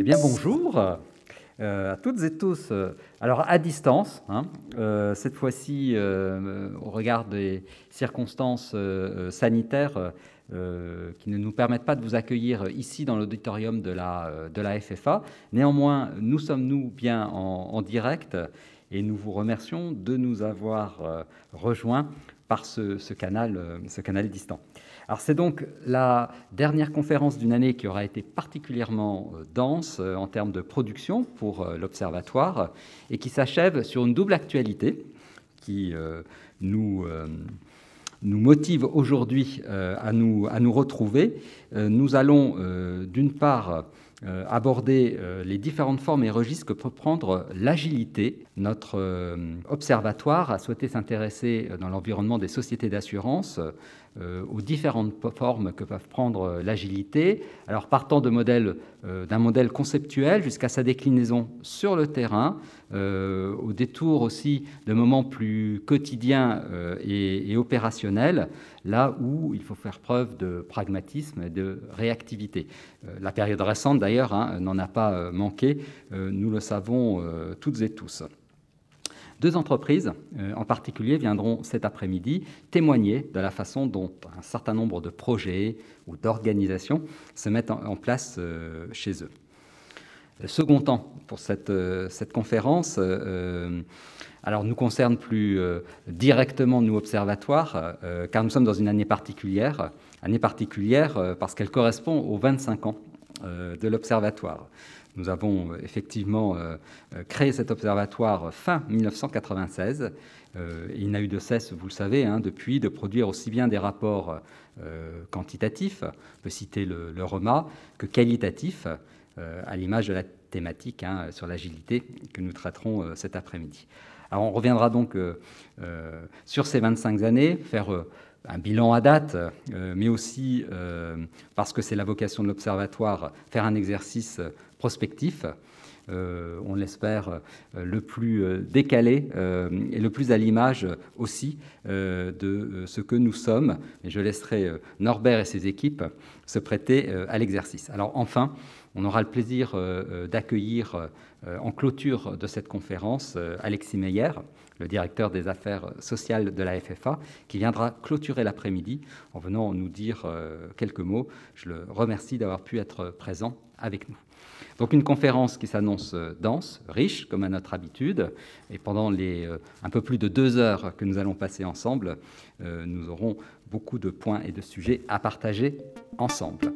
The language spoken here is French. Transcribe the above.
bien, bonjour à toutes et tous. Alors, à distance, cette fois-ci, au regard des circonstances sanitaires qui ne nous permettent pas de vous accueillir ici dans l'auditorium de la FFA. Néanmoins, nous sommes bien en direct et nous vous remercions de nous avoir rejoints par ce canal distant. Alors c'est donc la dernière conférence d'une année qui aura été particulièrement dense en termes de production pour l'Observatoire et qui s'achève sur une double actualité qui nous motive aujourd'hui à nous retrouver. Nous allons d'une part aborder les différentes formes et registres que peut prendre l'agilité. Notre observatoire a souhaité s'intéresser dans l'environnement des sociétés d'assurance aux différentes formes que peuvent prendre l'agilité, alors partant d'un modèle conceptuel jusqu'à sa déclinaison sur le terrain, au détour aussi de moments plus quotidiens et opérationnels, là où il faut faire preuve de pragmatisme et de réactivité. La période récente, d'ailleurs, n'en a pas manqué, nous le savons toutes et tous. Deux entreprises, en particulier, viendront cet après-midi témoigner de la façon dont un certain nombre de projets ou d'organisations se mettent en place chez eux. Le second temps pour cette conférence alors nous concerne plus directement, nous, observatoires, car nous sommes dans une année particulière parce qu'elle correspond aux 25 ans de l'Observatoire. Nous avons effectivement créé cet observatoire fin 1996. Il n'a eu de cesse, vous le savez, depuis, de produire aussi bien des rapports quantitatifs, on peut citer le REMA, que qualitatifs, à l'image de la thématique sur l'agilité que nous traiterons cet après-midi. Alors on reviendra donc sur ces 25 années, faire un bilan à date, mais aussi, parce que c'est la vocation de l'Observatoire, faire un exercice prospectif, on l'espère le plus décalé et le plus à l'image aussi de ce que nous sommes. Et je laisserai Norbert et ses équipes se prêter à l'exercice. Alors enfin, on aura le plaisir d'accueillir en clôture de cette conférence Alexis Meyer, le directeur des affaires sociales de la FFA, qui viendra clôturer l'après-midi en venant nous dire quelques mots. Je le remercie d'avoir pu être présent avec nous. Donc une conférence qui s'annonce dense, riche, comme à notre habitude, et pendant les un peu plus de 2 heures que nous allons passer ensemble, nous aurons beaucoup de points et de sujets à partager ensemble.